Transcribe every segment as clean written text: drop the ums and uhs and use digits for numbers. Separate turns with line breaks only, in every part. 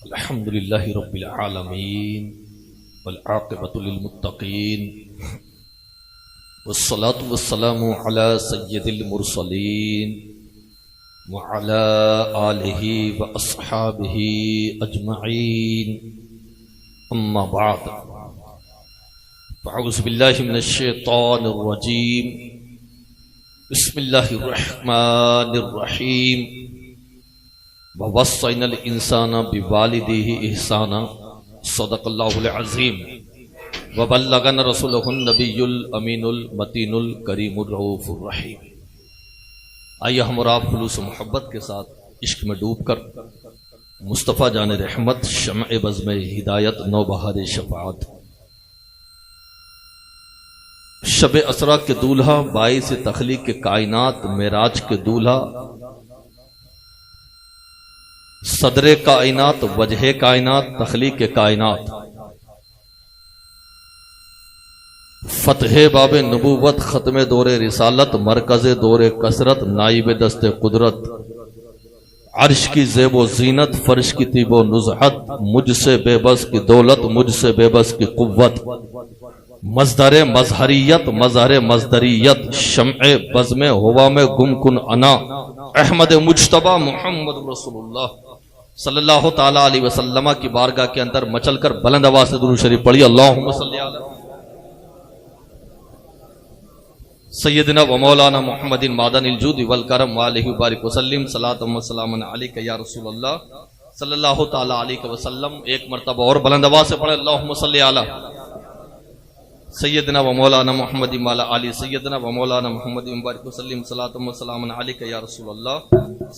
الحمد للہ رب العالمین والعاقبۃ للمتقین والصلاة والسلام علی سید المرسلین وعلی آلہ واصحابہ اجمعین اما بعد فاعوذ باللہ من الشیطان الرجیم بسم اللہ الرحمن الرحیم وَوَصَّيْنَا الْإِنسَانَ بِوَالِدَيْهِ إِحْسَانًا صدق اللہ العظیم وَبَلَّغَنَا رَسُولُهُ النَّبِيُّ الْأَمِينُ الْمَتِينُ الْكَرِيمُ الرَّؤُوفُ الرَّحِيمُ۔ آئیے ہم اور آپ خلوص و محبت کے ساتھ عشق میں ڈوب کر مصطفیٰ جان رحمت شمع بزم ہدایت نوبہار شفاعت شب اسرا کے دولہا باعث تخلیق کائنات معراج کے دولہا صدر کائنات وجہ کائنات تخلیق کائنات فتح باب نبوت ختم دور رسالت مرکز دور کثرت نائب دست قدرت عرش کی زیب و زینت فرش کی طیب و نزہت مجھ سے بے بس کی دولت مجھ سے بے بس کی قوت مصدر مظہریت مظہر مصدریت شمع بزم ہوا میں گم کن انا احمد مجتبی محمد رسول اللہ صلی اللہ تعالی علیہ وسلم کی بارگاہ کے اندر مچل کر بلند آواز سے درود شریف پڑھی اللہم صلی علی سیدنا و مولانا محمد معدن الجود والکرم والہ وبارک وسلم صلاۃ و سلام علیک یا رسول اللہ صلی اللہ تعالی علیہ وسلم۔ ایک مرتبہ اور بلند آواز سے پڑھے اللہم صلی علی سیدنا و مولانا محمد مولا علی سیدنا و مولانا محمد مبارک وسلم صلاۃ و سلام علیک یا رسول اللہ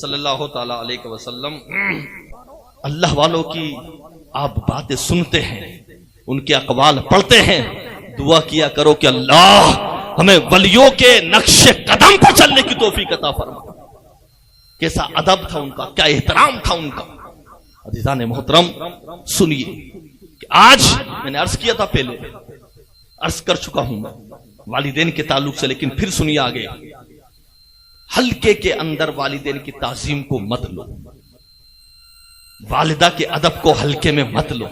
صلی اللہ تعالی علیہ وسلم۔ اللہ والوں کی آپ باتیں سنتے ہیں، ان کے اقوال پڑھتے ہیں، دعا کیا کرو کہ اللہ ہمیں ولیوں کے نقش قدم پر چلنے کی توفیق عطا فرما۔ کیسا ادب تھا ان کا، کیا احترام تھا ان کا۔ عزیزان محترم سنیے کہ آج میں نے عرض کیا تھا، پہلے عرض کر چکا ہوں میں والدین کے تعلق سے، لیکن پھر سنیے آگے۔ حلقے کے اندر والدین کی تعظیم کو مت لو، والدہ کے ادب کو حلقے میں مت لو۔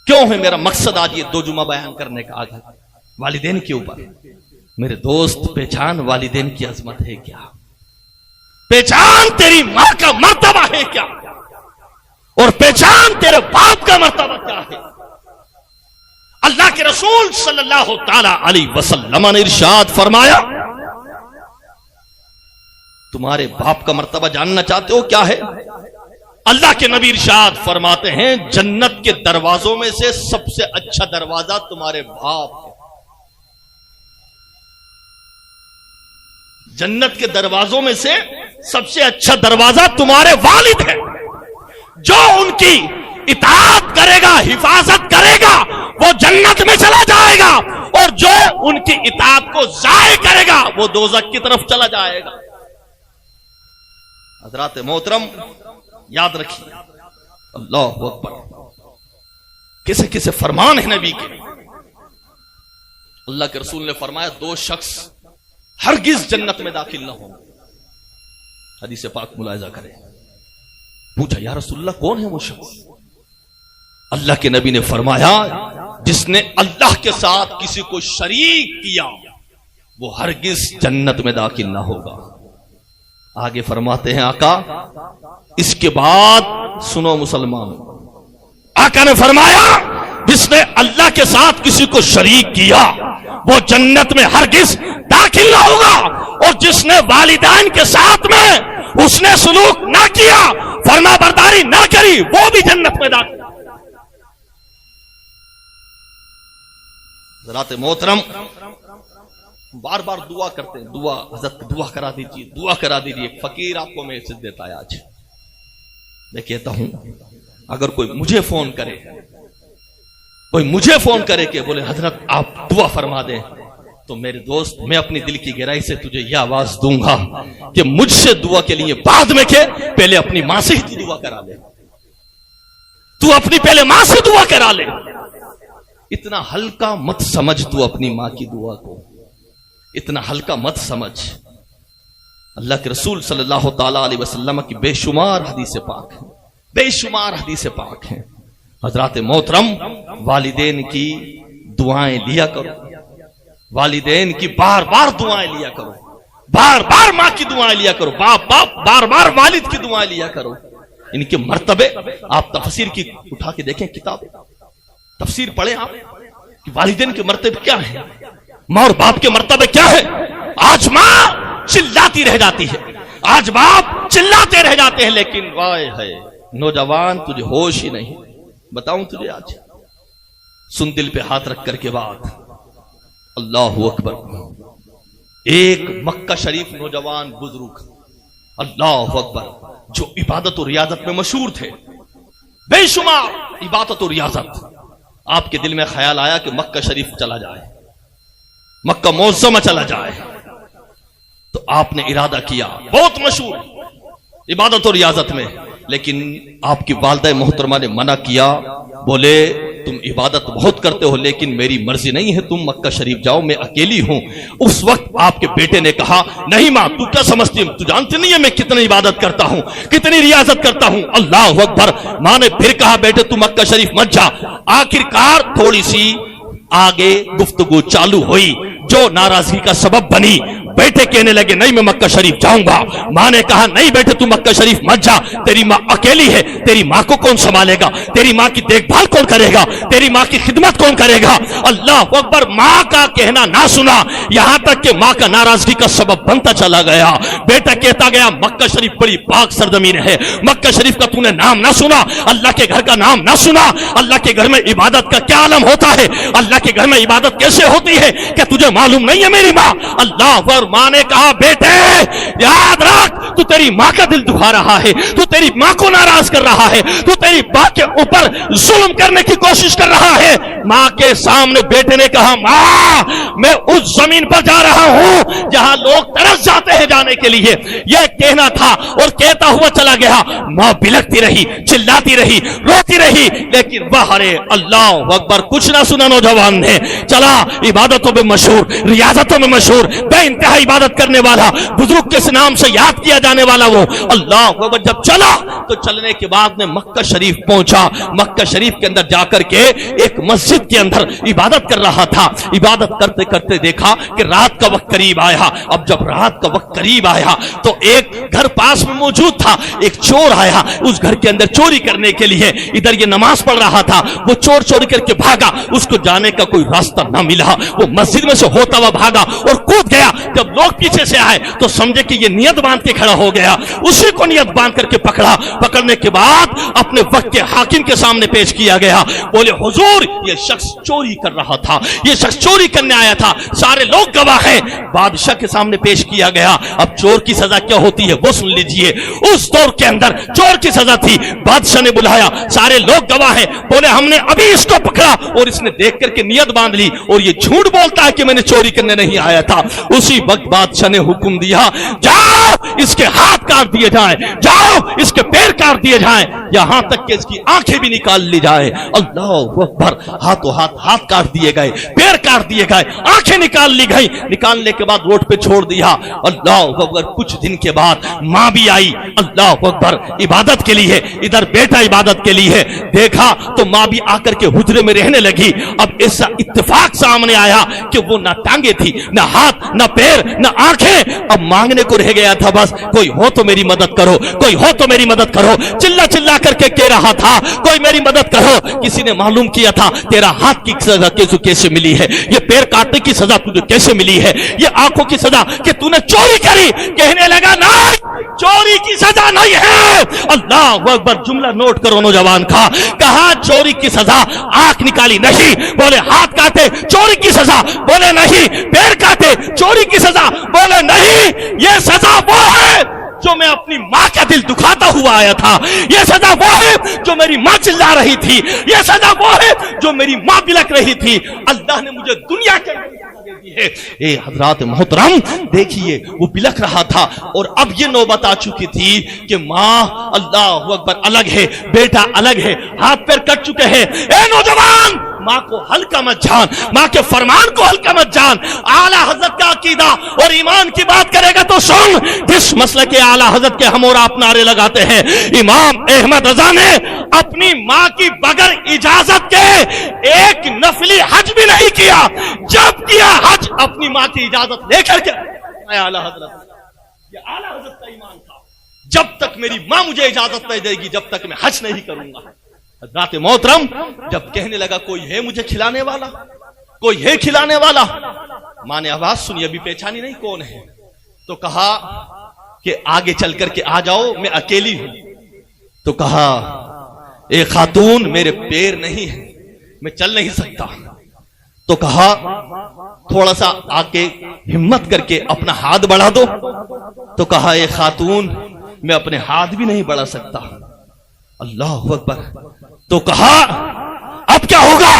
کیوں ہے میرا مقصد آج یہ دو جمعہ بیان کرنے کا آگے والدین کے اوپر؟ میرے دوست پہچان والدین کی عظمت ہے کیا، پہچان تیری ماں کا مرتبہ ہے کیا، اور پہچان تیرے باپ کا مرتبہ کیا ہے۔ اللہ کے رسول صلی اللہ تعالی علیہ وسلم نے ارشاد فرمایا، تمہارے باپ کا مرتبہ جاننا چاہتے ہو کیا ہے؟ اللہ کے نبی ارشاد فرماتے ہیں جنت کے دروازوں میں سے سب سے اچھا دروازہ تمہارے باپ ہے۔ جنت کے دروازوں میں سے سب سے اچھا دروازہ تمہارے والد ہے۔ جو ان کی اطاعت کرے گا، حفاظت کرے گا، وہ جنت میں چلا جائے گا، اور جو ان کی اطاعت کو ضائع کرے گا وہ دوزخ کی طرف چلا جائے گا۔ حضرات محترم یاد رکھیے، اللہ اکبر، کسے کسے فرمان ہے نبی کے۔ اللہ کے رسول نے فرمایا دو شخص ہرگز جنت میں داخل نہ ہوں۔ حدیث پاک ملاحظہ کریں۔ پوچھا یا رسول اللہ کون ہے وہ شخص؟ اللہ کے نبی نے فرمایا جس نے اللہ کے ساتھ کسی کو شریک کیا وہ ہرگز جنت میں داخل نہ ہوگا۔ آگے فرماتے ہیں آقا اس کے بعد سنو مسلمان، آقا نے فرمایا جس نے اللہ کے ساتھ کسی کو شریک کیا وہ جنت میں ہرگز داخل نہ ہوگا، اور جس نے والدین کے ساتھ میں اس نے سلوک نہ کیا، فرما برداری نہ کری، وہ بھی جنت میں داخل۔ حضرات محترم بار بار دعا کرتے ہیں، دعا حضرت دعا کرا دیجیے، دعا کرا دیجیے۔ فقیر آپ کو میسج دیتا ہے آج، میں کہتا ہوں اگر کوئی مجھے فون کرے کہ بولے حضرت آپ دعا فرما دیں، تو میرے دوست میں اپنی دل کی گہرائی سے تجھے یہ آواز دوں گا کہ مجھ سے دعا کے لیے بعد میں کہ پہلے اپنی ماں سے ہی دعا کرا لے، تو اپنی پہلے ماں سے دعا کرا لے۔ اتنا ہلکا مت سمجھ تو اپنی ماں کی دعا کو، اتنا ہلکا مت سمجھ۔ اللہ کے رسول صلی اللہ تعالی علیہ وسلم کی بے شمار حدیث پاک، بے شمار حدیث پاک ہیں. حضرات محترم، والدین کی دعائیں لیا کرو، والدین کی بار بار دعائیں لیا کرو، بار بار ماں کی دعائیں لیا کرو، بار بار والد کی دعائیں لیا کرو. ان کے مرتبے آپ تفسیر کی اٹھا کے دیکھیں، کتاب تفسیر پڑھیں آپ کہ والدین کے مرتبے کیا ہیں، ماں اور باپ کے مرتبے کیا ہے. آج ماں چلاتی رہ جاتی ہے، آج باپ چلاتے رہ جاتے ہیں، لیکن وائے ہے نوجوان تجھے ہوش ہی نہیں. بتاؤں تجھے آج سن دل پہ ہاتھ رکھ کر کے بات، اللہ اکبر. ایک مکہ شریف نوجوان بزرگ، اللہ اکبر، جو عبادت و ریاضت میں مشہور تھے، بے شمار عبادت و ریاضت. آپ کے دل میں خیال آیا کہ مکہ شریف چلا جائے، مکہ معظمہ چلا جائے. تو آپ نے ارادہ کیا، بہت مشہور عبادت و ریاضت میں، لیکن آپ کی والدہ محترمہ نے منع کیا. بولے تم عبادت بہت کرتے ہو لیکن میری مرضی نہیں ہے تم مکہ شریف جاؤ، میں اکیلی ہوں. اس وقت آپ کے بیٹے نے کہا نہیں ماں، تو کیا سمجھتی ہے، تو جانتی نہیں ہے میں کتنی عبادت کرتا ہوں، کتنی ریاضت کرتا ہوں. اللہ اکبر. ماں نے پھر کہا بیٹے تو مکہ شریف مت جا. آخرکار تھوڑی سی آگے گفتگو چالو ہوئی جو ناراضگی کا سبب بنی. بیٹے کہنے لگے نہیں میں مکہ شریف جاؤں گا. ماں نے کہا نہیں بیٹے تم مکہ شریف مت جا، تیری ماں اکیلی ہے، تیری ماں کو کون سنبھالے گا، تیری ماں کی دیکھ بھال کون کرے گا، تیری ماں کی خدمت کون کرے گا. اللہ اکبر. ماں کا کہنا نہ سنا، یہاں تک کہ ماں کا ناراضگی کا سبب بنتا چلا گیا. بیٹا کہتا گیا مکہ شریف بڑی پاک سرزمین ہے، مکہ شریف کا تو نے نام نہ سنا، اللہ کے گھر کا نام نہ سنا، اللہ کے گھر میں عبادت کا کیا عالم ہوتا ہے، اللہ کے گھر میں عبادت کیسے ہوتی ہے، کیا تجھے معلوم نہیں ہے میری ماں. اللہ اکبر. ماں نے کہا بیٹے یاد رکھ تو تیری ماں کا دل دکھا رہا ہے، تو تیری ماں کو ناراض کر رہا ہے، تو تیری ماں کے اوپر ظلم کرنے کی کوشش کر رہا ہے. ماں کے سامنے بیٹے نے کہا ماں میں اس زمین پر جا رہا ہوں جہاں لوگ ترس جاتے ہیں جانے کے لیے. یہ کہنا تھا اور کہتا ہوا چلا گیا. ماں بلکتی رہی، چلاتی رہی، روتی رہی، لیکن بہرے اللہ اکبر کچھ نہ سنا. نوجوان نے چلا عبادتوں میں مشہور، ریاضتوں میں مشہور، بے انتہا عبادت کرنے والا، بزرگ کے نام سے یاد کیا جانے والا وہ. اللہ اکبر. جب چلا تو چلنے کے بعد میں مکہ شریف پہنچا. مکہ شریف کے اندر جا کر کے ایک مسجد کے اندر عبادت کر رہا تھا. عبادت کرتے کرتے دیکھا کہ رات کا وقت قریب آیا. اب جب رات کا وقت قریب آیا تو ایک گھر پاس میں موجود تھا، ایک چور آیا اس گھر کے اندر چوری کرنے کے لیے. ادھر یہ نماز پڑھ رہا تھا، وہ چور چوری کر کے بھاگا، اس کو جانے کا کوئی راستہ نہ ملا. وہ مسجد میں سے ہوتا ہوا بھاگا اور کود گیا. جب لوگ پیچھے سے آئے تو سمجھے کہ یہ نیت باندھ کے کھڑا ہو گیا. اسی کو نیت باندھ کر کے پکڑا. پکڑنے کے بعد اپنے وقت کے حاکم کے سامنے پیش کیا گیا. بولے حضور یہ شخص چوری کر رہا تھا، یہ شخص چوری کرنے آیا تھا، سارے لوگ گواہ ہیں. بادشاہ کے سامنے پیش کیا گیا. اب چور کی سزا کیا ہوتی ہے وہ سن لیجئے. اس دور کے اندر چور کی سزا تھی. بادشاہ نے بلایا، سارے لوگ گواہ ہیں. بولے ہم نے ابھی اس کو پکڑا اور اس نے دیکھ کر کے نیت باندھ لی اور یہ جھوٹ بولتا ہے کہ میں نے چوری کرنے نہیں آیا تھا. اسی وقت بادشاہ نے حکم دیا جاؤ اس کے ہاتھ کاٹ دیے جائیں، جاؤ اس کے پیر کاٹ دیے جائیں، یہاں تک کہ اس کی آنکھیں بھی نکال لی جائے. اللہ اکبر. ہاتھوں ہاتھ کاٹ دیے گئے، پیر کاٹ دیے گئے، آنکھیں نکال لی گئی. نکالنے کے بعد روڈ پہ چھوڑ دیا. اللہ اکبر. کچھ دن کے بعد ماں بھی آئی اللہ اکبر عبادت کے لیے. ادھر بیٹا عبادت کے لیے. دیکھا تو ماں بھی آ کر کے حجرے میں رہنے لگی. اب ایسا اتفاق سامنے آیا کہ وہ نہ ٹانگیں تھی، نہ ہاتھ، نہ پیر، نہ آنکھیں. اب مانگنے کو رہ گیا تھا بس کوئی ہو تو میری مدد کرو، کوئی ہو تو میری مدد کرو. چلا چلا کر کے کہہ رہا تھا کوئی میری مدد کرو. کسی نے معلوم کیا تھا تیرا ہاتھ کی سزا کیسے ملی ہے، یہ پیر کاٹنے کی سزا تجھے کیسے ملی ہے، یہ آنکھوں کی سزا کہ تو نے چوری کری. کہنے لگا نہیں چوری کی سزا نہیں ہے. اللہ اکبر. جملہ نوٹ کرو نوجوان کا. کہا چوری کی سزا آنکھ نکالی نہیں، بولے ہاتھ کاٹے چوری کی سزا، بولے نہیں پیر کاٹے چوری کی سزا، بولے نہیں یہ سزا وہ ہے جو میں اپنی ماں کا دل دکھاتا ہوا آیا تھا، یہ سزا وہ ہے جو میری ماں چلا رہی تھی، یہ سزا وہ ہے جو میری ماں بلک رہی تھی. اللہ نے مجھے دنیا کے اے حضرات محترم دیکھیے وہ بلک رہا تھا اور اب یہ نوبت آ چکی تھی کہ ماں اللہ اکبر الگ ہے، بیٹا الگ ہے، ہاتھ پیر کٹ چکے ہیں. اے نوجوان ماں کو ہلکا مت جان، ماں کے فرمان کو ہلکا مت جان۔ اعلی حضرت کا عقیدہ اور ایمان کی بات کرے گا تو سن، جس مسئلے کے اعلی حضرت کے ہم اور آپ نعرے لگاتے ہیں، امام احمد رضا نے اپنی ماں کی بغیر اجازت کے ایک نفلی حج بھی نہیں کیا، جب کیا حج اپنی ماں کی اجازت لے کر کے۔ اعلی حضرت، یہ اعلی حضرت کا ایمان تھا، جب تک میری ماں مجھے اجازت نہیں دے گی جب تک میں حج نہیں کروں گا۔ حضرات محترم، جب کہنے لگا کوئی ہے مجھے کھلانے والا، کوئی ہے کھلانے والا، ماں نے آواز سنی، ابھی پہچانی نہیں کون ہے، تو کہا کہ آگے چل کر کے آ جاؤ، میں اکیلی ہوں۔ تو کہا اے خاتون میرے پیر نہیں ہیں، میں چل نہیں سکتا۔ تو کہا تھوڑا سا آ کے ہمت کر کے اپنا ہاتھ بڑھا دو۔ تو کہا اے خاتون میں اپنے ہاتھ بھی نہیں بڑھا سکتا۔ اللہ اکبر۔ تو کہا اب کیا ہوگا؟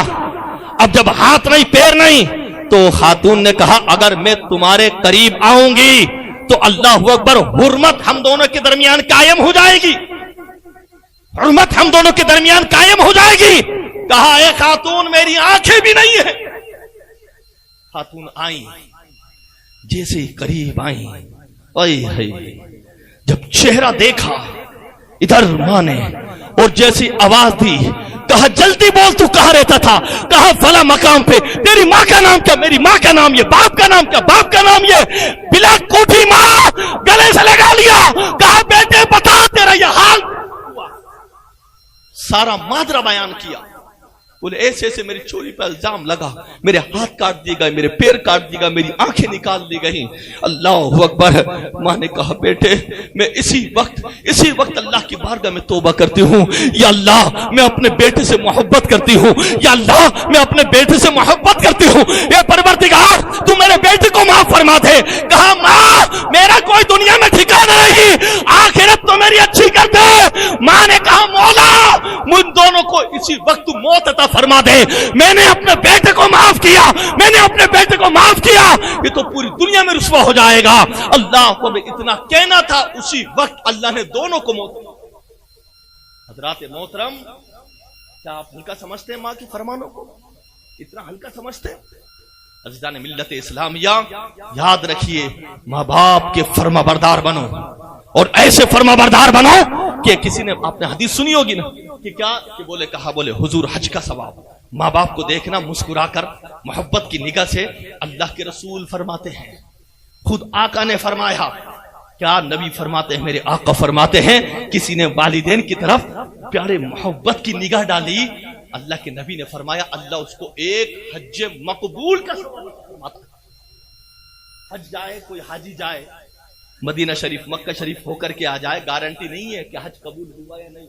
اب جب ہاتھ نہیں پیر نہیں، تو خاتون نے کہا اگر میں تمہارے قریب آؤں گی تو اللہ اکبر، حرمت ہم دونوں کے درمیان قائم ہو جائے گی، حرمت ہم دونوں کے درمیان قائم ہو جائے گی۔ کہا اے خاتون میری آنکھیں بھی نہیں ہیں۔ خاتون آئیں، جیسے ہی قریب آئیں، جب چہرہ دیکھا ادھر ماں نے، اور جیسی آواز دی، کہا جلدی بول تو کہاں رہتا تھا؟ کہا فلاں مقام پہ۔ تیری ماں کا نام کیا؟ میری ماں کا نام یہ۔ باپ کا نام کیا؟ باپ کا نام یہ۔ بلا کوٹھی ماں گلے سے لگا لیا، کہا بیٹے بتا تیرا یہ حال ہوا۔ سارا ماجرا بیان کیا۔ بولے ایسے ایسے میری چوری پہ الزام لگا، میرے ہاتھ کاٹ دیے گئے، میرے پیر کاٹ دیے گئے، میری آنکھیں نکال دی گئیں۔ اللہ اکبر۔ ماں نے کہا بیٹے میں اسی وقت اللہ کی بارگاہ میں توبہ کرتی ہوں، یا اللہ میں اپنے بیٹے سے محبت کرتی ہوں، یا اللہ میں اپنے بیٹے سے محبت کرتی ہوں، اے پروردگار تو میرے بیٹے کو معاف فرما دے۔ کہا ماں میرا کوئی دنیا میں ٹھکانہ نہیں، آخرت تو میری اچھی کر دے۔ ماں نے کہا مولا مجھ دونوں کو اسی وقت موت عطا فرما دے۔ میں نے اپنے بیٹے کو معاف کیا، میں نے اپنے بیٹے کو معاف کیا، یہ تو پوری دنیا میں رسوا ہو جائے گا۔ اللہ کو اتنا کہنا تھا، اسی وقت اللہ نے دونوں کو موت۔ حضرات محترم، کیا آپ ہلکا سمجھتے ہیں ماں کے فرمانوں کو؟ اتنا ہلکا سمجھتے ہیں؟ عزیزان ملت اسلامیہ، یاد رکھیے ماں باپ کے فرما بردار بنو، اور ایسے فرما بردار بنو کہ کسی نے، آپ نے حدیث سنی ہوگی نا کہ کیا کہ بولے حضور حج کا ثواب، ماں باپ کو دیکھنا مسکرا کر محبت کی نگاہ سے۔ اللہ کے رسول فرماتے ہیں، خود آقا نے فرمایا، کیا نبی فرماتے ہیں، میرے آقا فرماتے ہیں کسی نے والدین کی طرف پیارے محبت کی نگاہ ڈالی، اللہ کے نبی نے فرمایا اللہ اس کو ایک حج مقبول کا ثواب فرماتا ہے۔ حج جائے، کوئی حاجی جائے مدینہ شریف مکہ شریف ہو کر کے آ جائے، گارنٹی نہیں ہے کہ حج قبول ہوا یا نہیں۔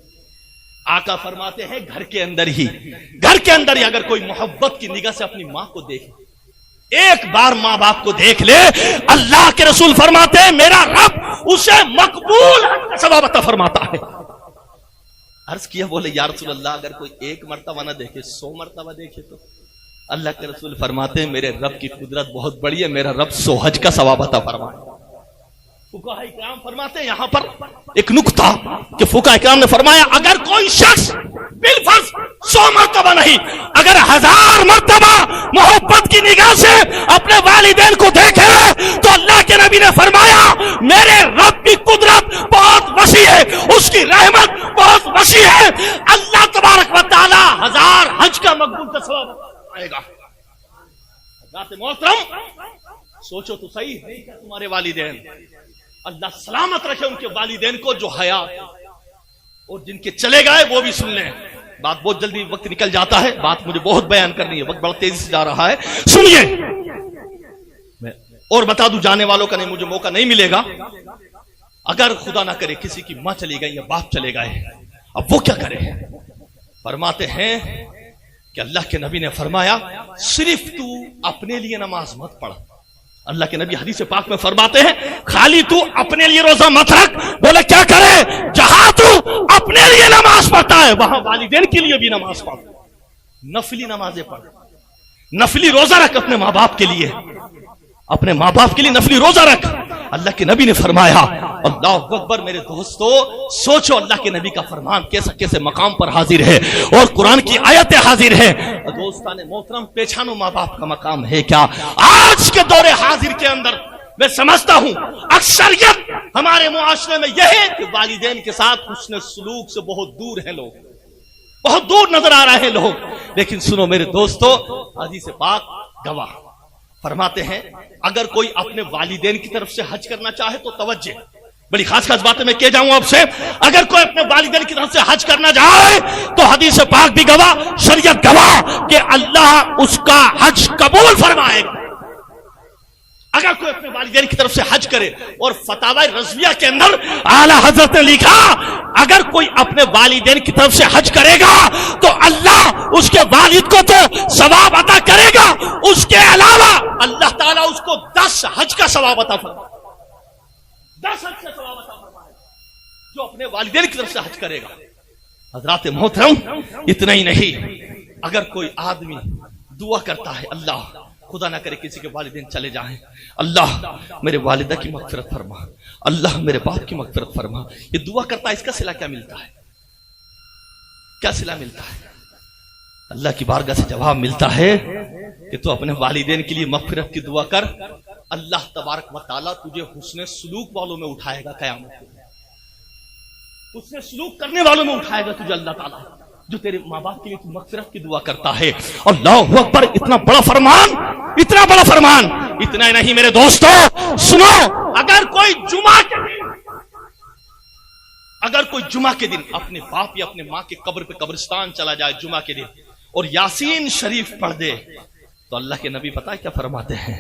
آقا فرماتے ہیں گھر کے اندر ہی اگر کوئی محبت کی نگاہ سے اپنی ماں کو دیکھے، ایک بار ماں باپ کو دیکھ لے، اللہ کے رسول فرماتے ہیں میرا رب اسے مقبول حج کا ثواب عطا فرماتا ہے۔ عرض کیا، بولے یا رسول اللہ اگر کوئی ایک مرتبہ نہ دیکھے 100 مرتبہ دیکھے تو؟ اللہ کے رسول فرماتے ہیں میرے رب کی قدرت بہت بڑی ہے، میرا رب 100 حج کا ثواب عطا فرمائے۔ فقہاء اکرام فرماتے ہیں یہاں پر ایک نکتہ کہ فقہاء اکرام نے فرمایا اگر کوئی شخص بالفرض 100 مرتبہ نہیں، اگر 1000 مرتبہ محبت کی نگاہ سے اپنے والدین کو دیکھے تو اللہ کے نبی نے فرمایا میرے رب کی قدرت بہت وسیع ہے، اس کی رحمت بہت وسیع ہے، اللہ تبارک و تعالی 1000 حج کا مقبول کا ثواب آئے گا۔ حضرات محترم، سوچو تو صحیح ہے کہ تمہارے والدین، اللہ سلامت رکھے ان کے والدین کو جو حیات، اور جن کے چلے گئے وہ بھی سن لیں۔ بات بہت جلدی، وقت نکل جاتا ہے، بات مجھے بہت بیان کرنی ہے، وقت بڑا تیزی سے جا رہا ہے، سنیے۔ میں اور بتا دوں، جانے والوں کا نہیں، مجھے موقع نہیں ملے گا، اگر خدا نہ کرے کسی کی ماں چلی گئی یا باپ چلے گئے، اب وہ کیا کرے؟ فرماتے ہیں کہ اللہ کے نبی نے فرمایا صرف تو اپنے لیے نماز مت پڑھ۔ اللہ کے نبی حدیث پاک میں فرماتے ہیں خالی تو اپنے لیے روزہ مت رکھ، بولے کیا کرے؟ جہاں تو اپنے لیے نماز پڑھتا ہے وہاں والدین کے لیے بھی نماز پڑھ، نفلی نمازیں پڑھ، نفلی روزہ رکھ اپنے ماں باپ کے لیے۔ اپنے ماں باپ کے لیے نفلی روزہ رکھ. اللہ کے نبی نے فرمایا. اللہ اکبر. میرے دوستو سوچو اللہ کے نبی کا فرمان کیسے کیسے مقام پر حاضر ہے اور قرآن کی آیتیں حاضر ہے. دوستان محترم پہچانو ماں باپ کا مقام ہے کیا. آج کے دور حاضر کے اندر میں سمجھتا ہوں اکثریت ہمارے معاشرے میں یہ ہے کہ والدین کے ساتھ حسن سلوک سے بہت دور ہیں لوگ, بہت دور نظر آ رہے ہیں لوگ. لیکن سنو میرے دوستو, حدیث پاک گواہ فرماتے ہیں اگر کوئی اپنے والدین کی طرف سے حج کرنا چاہے تو توجہ, بڑی خاص خاص باتیں میں کہہ جاؤں آپ سے. اگر کوئی اپنے والدین کی طرف سے حج کرنا چاہے تو حدیث پاک بھی گواہ, شریعت گواہ کہ اللہ اس کا حج قبول فرمائے گا. اگر کوئی اپنے والدین کی طرف سے حج کرے, اور فتاوی رضویہ کے اندر اعلیٰ حضرت نے لکھا اگر کوئی اپنے والدین کی طرف سے حج کرے گا تو اللہ اس کے والد کو تو ثواب عطا کرے گا, اس کے علاوہ اللہ تعالیٰ اس کو 10 حج کا ثواب عطا فرمائے, 10 حج کا ثواب عطا فرمائے جو اپنے والدین کی طرف سے حج کرے گا. حضرات محترم اتنا ہی نہیں, اگر کوئی آدمی دعا کرتا ہے اللہ خدا نہ کرے کسی کے والدین چلے جائیں, اللہ میرے والدہ کی مغفرت فرما, اللہ میرے باپ کی مغفرت فرما, یہ دعا کرتا ہے, اس کا صلہ کیا ملتا ہے, کیا صلہ ملتا ہے؟ اللہ کی بارگاہ سے جواب ملتا ہے کہ تو اپنے والدین کے لیے مغفرت کی دعا کر, اللہ تبارک و تعالیٰ تجھے حسن سلوک والوں میں اٹھائے گا قیامت کے دن, حسن سلوک کرنے والوں میں اٹھائے گا تجھے اللہ تعالیٰ, جو تیرے ماں باپ کے لیے تو مغفرت کی دعا کرتا ہے. اللہ اکبر. اتنا بڑا فرمان, اتنا بڑا فرمان. اتنا ہی نہیں میرے دوستو سنو, اگر کوئی جمعہ کے دن اپنے باپ یا اپنے ماں کے قبر پہ قبرستان چلا جائے جمعہ کے دن اور یاسین شریف پڑھ دے تو اللہ کے نبی پتہ ہے کیا فرماتے ہیں,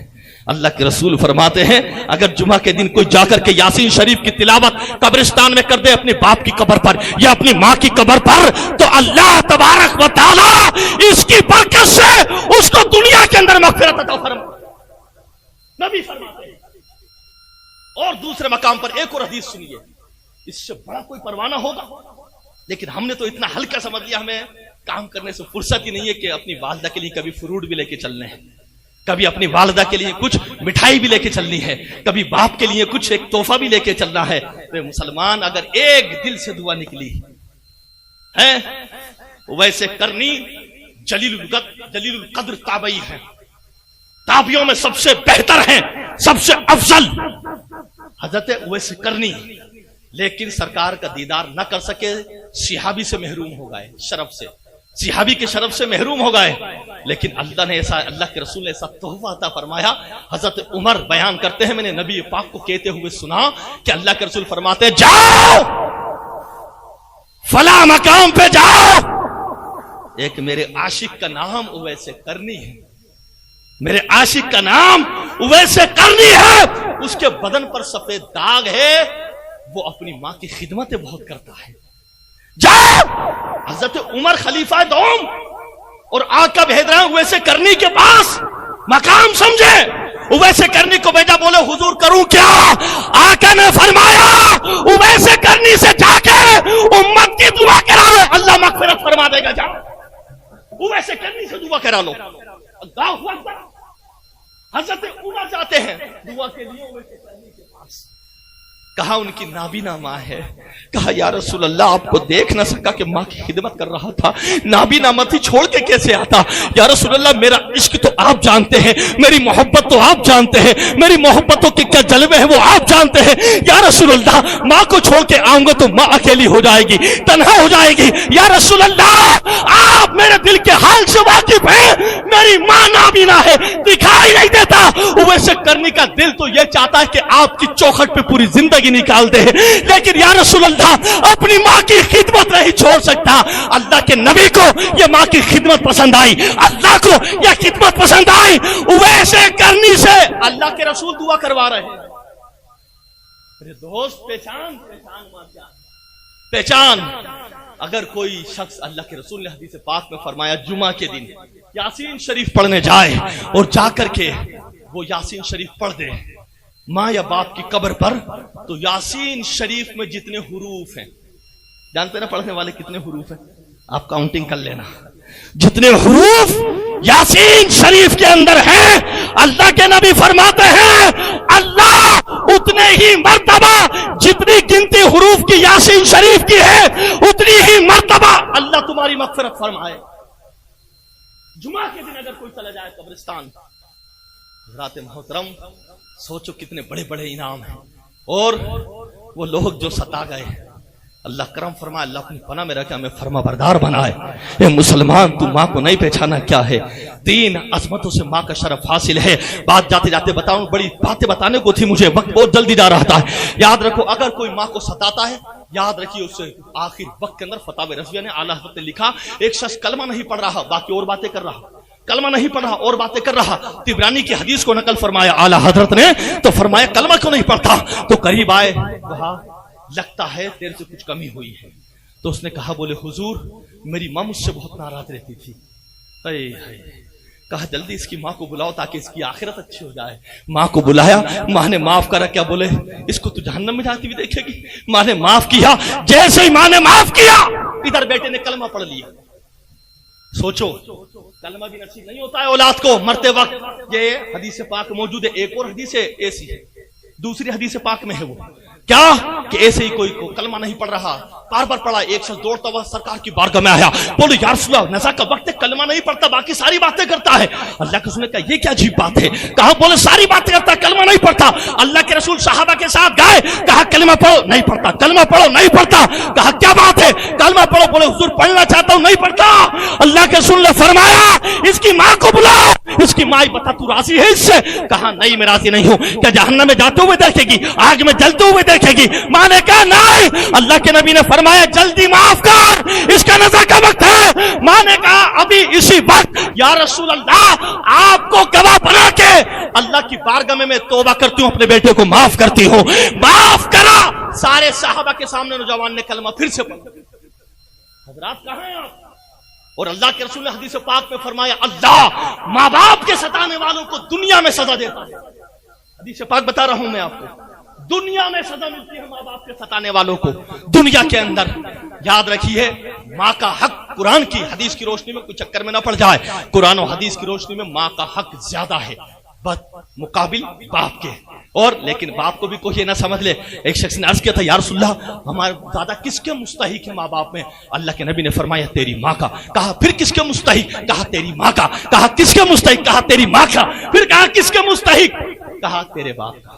اللہ کے رسول فرماتے ہیں اگر جمعہ کے دن کوئی جا کر کے یاسین شریف کی تلاوت قبرستان میں کر دے اپنے باپ کی قبر پر یا اپنی ماں کی قبر پر تو اللہ تبارک و تعالی اس کی برکت سے اس کو دنیا کے اندر مغفرت عطا فرمائے, نبی فرماتے ہیں. اور دوسرے مقام پر ایک اور حدیث سنیے, اس سے بڑا کوئی پروانہ ہوگا, لیکن ہم نے تو اتنا ہلکا سمجھ لیا, ہمیں کام کرنے سے فرصت ہی نہیں ہے کہ اپنی والدہ کے لیے کبھی فروٹ بھی لے کے چلنے ہیں, کبھی اپنی والدہ کے لیے کچھ مٹھائی بھی لے کے چلنی ہے, کبھی باپ کے لیے کچھ ایک تحفہ بھی لے کے چلنا ہے. تو مسلمان اگر ایک دل سے دعا نکلی ہے ویسے کرنی جلیل القدر تابعی ہے, تابعیوں میں سب سے بہتر ہیں, سب سے افضل حضرت ویسے کرنی, لیکن سرکار کا دیدار نہ کر سکے, صحابی سے محروم ہو گئے, شرف سے, صحابی کے شرف سے محروم ہو گئے. لیکن اللہ نے ایسا, اللہ کے رسول نے ایسا تحفہ عطا فرمایا. حضرت عمر بیان کرتے ہیں میں نے نبی پاک کو کہتے ہوئے سنا کہ اللہ کے رسول فرماتے ہیں جاؤ فلاں مقام پہ جاؤ, ایک میرے عاشق کا نام اویس کرنی ہے, میرے عاشق کا نام اویس کرنی ہے, اس کے بدن پر سفید داغ ہے, وہ اپنی ماں کی خدمتیں بہت کرتا ہے. جاؤ حضرت عمر خلیفہ دوم اور آقا بھیج رہے ہیں اویس کرنی کے پاس, مقام سمجھے, اویس کرنی کو بھیجا, بولے حضور کروں کیا؟ آقا نے فرمایا اویس کرنی سے جا کے امت کی دعا کرا لو, اللہ مغفرت فرما دے گا. جاؤ اویس کرنی سے دعا کرا لو. اللہ اکبر. حضرت عمر جاتے ہیں دعا کے لیے اویس کرنی کے پاس, کہا ان کی نابینا ماں ہے, کہا یا رسول اللہ آپ کو دیکھ نہ سکا کہ ماں کی خدمت کر رہا تھا, نابینا ماں تھی چھوڑ کے کیسے آتا؟ یا رسول اللہ میرا عشق تو آپ جانتے ہیں, میری محبت تو آپ جانتے ہیں, میری محبتوں کے کیا جلوے ہیں وہ آپ جانتے ہیں. یا رسول اللہ ماں کو چھوڑ کے آؤں گا تو ماں اکیلی ہو جائے گی, تنہا ہو جائے گی. یا رسول اللہ آپ میرے دل کے حال سے واقف ہیں, میری ماں نابینا ہے, دکھائی نہیں دیتا. اویس کرنی کا دل تو یہ چاہتا ہے کہ آپ کی چوکھٹ پہ پوری زندگی نکال دے, لیکن یا رسول اللہ اپنی ماں کی خدمت نہیں چھوڑ سکتا. اللہ کے نبی کو یہ ماں کی خدمت پسند آئی, اللہ کو یہ خدمت پسند آئی. اویس کرنی سے اللہ کے رسول دعا کروا رہے ہیں. میرے دوست پہچان, اگر کوئی شخص, اللہ کے رسول نے حدیث پاک میں فرمایا جمعہ کے دن یاسین شریف پڑھنے جائے اور جا کر کے وہ یاسین شریف پڑھ دے ماں یا باپ کی قبر پر, تو یاسین شریف میں جتنے حروف ہیں, جانتے نا پڑھنے والے کتنے حروف ہیں, آپ کاؤنٹنگ کر لینا, جتنے حروف یاسین شریف کے اندر ہیں اللہ کے نبی فرماتے ہیں اللہ اتنے ہی مرتبہ جتنی گنتی حروف کی یاسین شریف کی ہے اتنی ہی مرتبہ اللہ تمہاری مغفرت فرمائے. جمعہ کے دن اگر کوئی چلا جائے قبرستان، حضرات محترم سوچو کتنے بڑے بڑے انعام ہیں. اور وہ لوگ جو ستا گئے اللہ کرم فرمائے، اللہ اپنی پناہ میں رکھے، ہمیں فرما بردار بنائے. اے مسلمان تو ماں کو نہیں پہچانا کیا ہے؟ تین عظمتوں سے ماں کا شرف حاصل ہے. بات جاتے جاتے بتاؤں، بڑی باتیں بتانے کو تھی مجھے، وقت بہت جلدی جا رہا ہے. یاد رکھو اگر کوئی ماں کو ستاتا ہے یاد رکھیے اسے آخر وقت کے اندر فتاوی رضویہ نے اعلیٰ حضرت نے لکھا ایک شخص کلمہ نہیں پڑھ رہا باقی اور باتیں کر رہا، کلمہ نہیں پڑھ رہا اور باتیں کر رہا. طبرانی کی حدیث کو نقل فرمایا اعلیٰ حضرت نے، تو فرمایا کلمہ کیوں نہیں پڑھتا؟ تو قریب آئے، کہا لگتا ہے تیرے سے کچھ کمی ہوئی ہے. تو اس نے کہا بولے حضور میری ماں مجھ سے بہت ناراض رہتی تھی. کہا جلدی اس کی ماں کو بلاؤ تاکہ اس کی آخرت اچھی ہو جائے. ماں کو بلایا، ماں نے معاف کرا. کیا بولے اس کو تو جہنم میں جاتی ہوئی دیکھے گی. ماں نے معاف کیا. جیسے ہی ماں نے معاف کیا ادھر بیٹے نے کلمہ پڑھ لیا. سوچو کلمہ بھی نصیب نہیں ہوتا ہے اولاد کو مرتے وقت. یہ حدیث پاک موجود ہے. ایک اور حدیث ایسی ہے، دوسری حدیث پاک میں ہے وہ کیا کہ ایسے ہی کوئی کو کلمہ نہیں پڑھ رہا، بار بار پڑھا. ایک شخص دوڑتا ہوا سرکار کی بارگاہ میں آیا، بولے یا رسول اللہ نزا کا وقت ہے کلمہ نہیں پڑھتا باقی ساری باتیں کرتا ہے. اللہ کے رسول نے کہا یہ کیا عجیب بات ہے؟ کہا بولے ساری باتیں کرتا ہے کلمہ نہیں پڑھتا. اللہ کے رسول صحابہ کے ساتھ گئے، کہا کلمہ پڑھو نہیں پڑھتا، کلمہ پڑھو نہیں پڑھتا. کہا کیا بات ہے؟ کلمہ پڑھو. بولے حضور پڑھنا چاہتا ہوں نہیں پڑھتا. اللہ کے رسول نے فرمایا اس کی ماں کو بلاؤ. اس کی ماں بتا تو راضی ہے اس سے؟ کہا نہیں میں راضی نہیں ہوں. کیا جہنم میں جاتے ہوئے دیکھے گی، آگ میں جلتے ہوئے دیکھے گی؟ ماں نے کہا نہیں. اللہ کے نبی نے فرمایا جلدی معاف کر، اس کا نزا کا وقت ہے. ماں نے کہا ابھی اسی وقت یا رسول اللہ آپ کو گواہ بنا کے اللہ کی بارگاہ میں توبہ کرتی ہوں، اپنے بیٹے کو معاف کرتی ہوں. معاف کرا. سارے صحابہ کے سامنے نوجوان نے کلمہ پھر سے پڑھا. حضرات کہاں ہیں آپ؟ اور اللہ کے رسول نے حدیث پاک میں فرمایا اللہ ماں باپ کے ستانے والوں کو دنیا میں سزا دیتا ہے. حدیث پاک بتا رہا ہوں میں آپ کو، دنیا میں سزا ملتی ہے ماں باپ کے ستانے والوں کو. دنیا کے اندر یاد رکھیے ماں کا حق قرآن کی حدیث کی روشنی میں کوئی چکر میں نہ پڑ جائے. قرآن و حدیث کی روشنی میں ماں کا حق زیادہ ہے مقابل باپ کے. اور لیکن باپ کو بھی کوئی یہ نہ سمجھ لے. ایک شخص نے عرض کیا تھا یا رسول اللہ ہمارے دادا کس کے مستحق ہیں ماں باپ میں؟ اللہ کے نبی نے فرمایا تیری ماں کا. کہا پھر کس کے مستحق؟ کہا تیری ماں کا. کہا کس کے مستحق؟ کہا تیری ماں کا. پھر کہا کس کے مستحق؟ کہا تیرے باپ کا.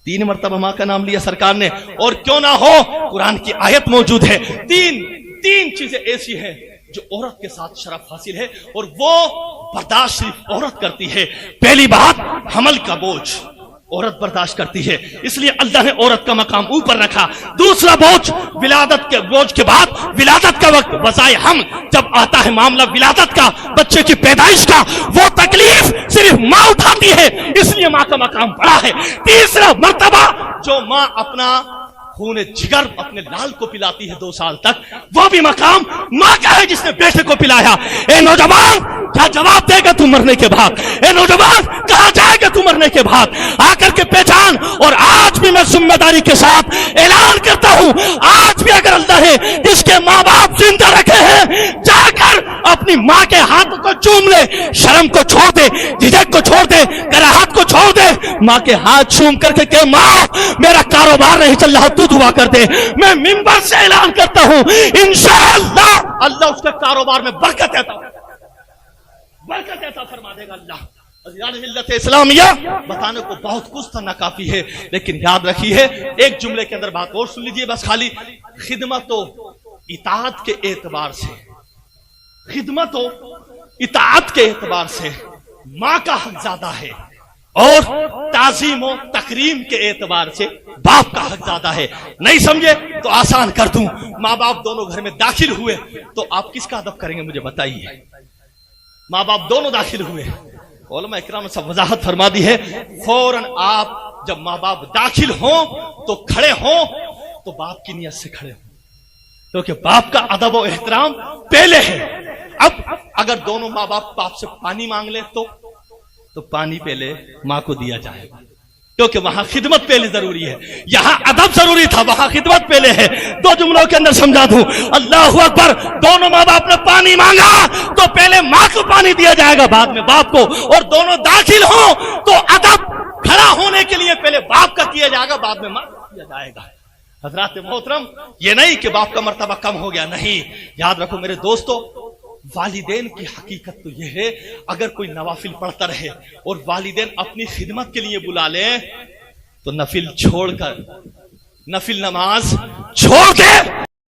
3 مرتبہ ماں کا نام لیا سرکار نے. اور کیوں نہ ہو قرآن کی آیت موجود ہے. تین چیزیں ایسی ہیں جو عورت کے ساتھ شرف حاصل ہے اور وہ برداشت صرف عورت کرتی ہے. پہلی بات حمل کا بوجھ عورت برداشت کرتی ہے، اس لیے اللہ نے عورت کا مقام اوپر رکھا. دوسرا بوجھ ولادت کے بوجھ کے بعد ولادت کا وقت وضائع ہم جب آتا ہے معاملہ ولادت کا بچے کی پیدائش کا وہ تکلیف صرف ماں اٹھاتی ہے، اس لیے ماں کا مقام بڑا ہے. تیسرا مرتبہ جو ماں اپنا خون جگر اپنے لال کو پلاتی ہے 2 سال تک وہ بھی مقام ماں کا ہے جس نے بیٹے کو پلایا. اے نوجوان کیا جواب دے گا تو مرنے کے بعد؟ اے نوجوان کہاں جائے گا تو مرنے کے بعد؟ آ کر کے پہچان. اور آج بھی میں ذمہ داری کے ساتھ اعلان کرتا ہوں آج بھی اگر اللہ ہے جس کے ماں باپ زندہ رکھے ہیں جا کر اپنی ماں کے ہاتھ کو چوم لے. شرم کو چھوڑ دے، جھجک کو چھوڑ دے، کراہت کو چھوڑ دے. ماں کے ہاتھ چوم کر کے کہ ماں میرا کاروبار نہیں چل رہا تو دعا کر دے. میں منبر سے اعلان کرتا ہوں انشاءاللہ اللہ اس کے کاروبار میں برکت عطا فرما دے گا. اللہ ملت اسلامیہ بتانے کو بہت کچھ تھا، ناکافی ہے، لیکن یاد رکھیے ایک جملے کے اندر بات اور سن لیجیے بس. خالی خدمت و اطاعت کے اعتبار سے، خدمت و اطاعت کے اعتبار سے ماں کا حق زیادہ ہے اور تعظیم و تکریم کے اعتبار سے باپ کا حق زیادہ ہے. نہیں سمجھے تو آسان کر دوں. ماں باپ دونوں گھر میں داخل ہوئے تو آپ کس کا ادب کریں گے مجھے بتائیے؟ ماں باپ دونوں داخل ہوئے، علماء اکرام نے سب وضاحت فرما دی ہے. فوراً آپ جب ماں باپ داخل ہوں تو کھڑے ہوں تو باپ کی نیت سے کھڑے ہوں کیونکہ باپ کا ادب و احترام پہلے ہے. اب اگر دونوں ماں باپ سے پانی مانگ لے تو پانی پہلے ماں کو دیا جائے گا. کیونکہ وہاں خدمت پہلے ضروری ہے. یہاں ادب ضروری تھا، وہاں خدمت پہلے ہے. دو جملوں کے اندر سمجھا دوں. اللہ اکبر. دونوں ماں باپ نے پانی مانگا تو پہلے ماں کو پانی دیا جائے گا، بعد میں باپ کو. اور دونوں داخل ہوں تو ادب کھڑا ہونے کے لیے پہلے باپ کا کیا جائے گا، بعد میں ماں کا کیا جائے گا. حضرات محترم، یہ نہیں کہ باپ کا مرتبہ کم ہو گیا، نہیں. یاد رکھو میرے دوستو، والدین کی حقیقت تو یہ ہے، اگر کوئی نوافل پڑھتا رہے اور والدین اپنی خدمت کے لیے بلا لیں تو نفل چھوڑ کر، نفل نماز چھوڑ کے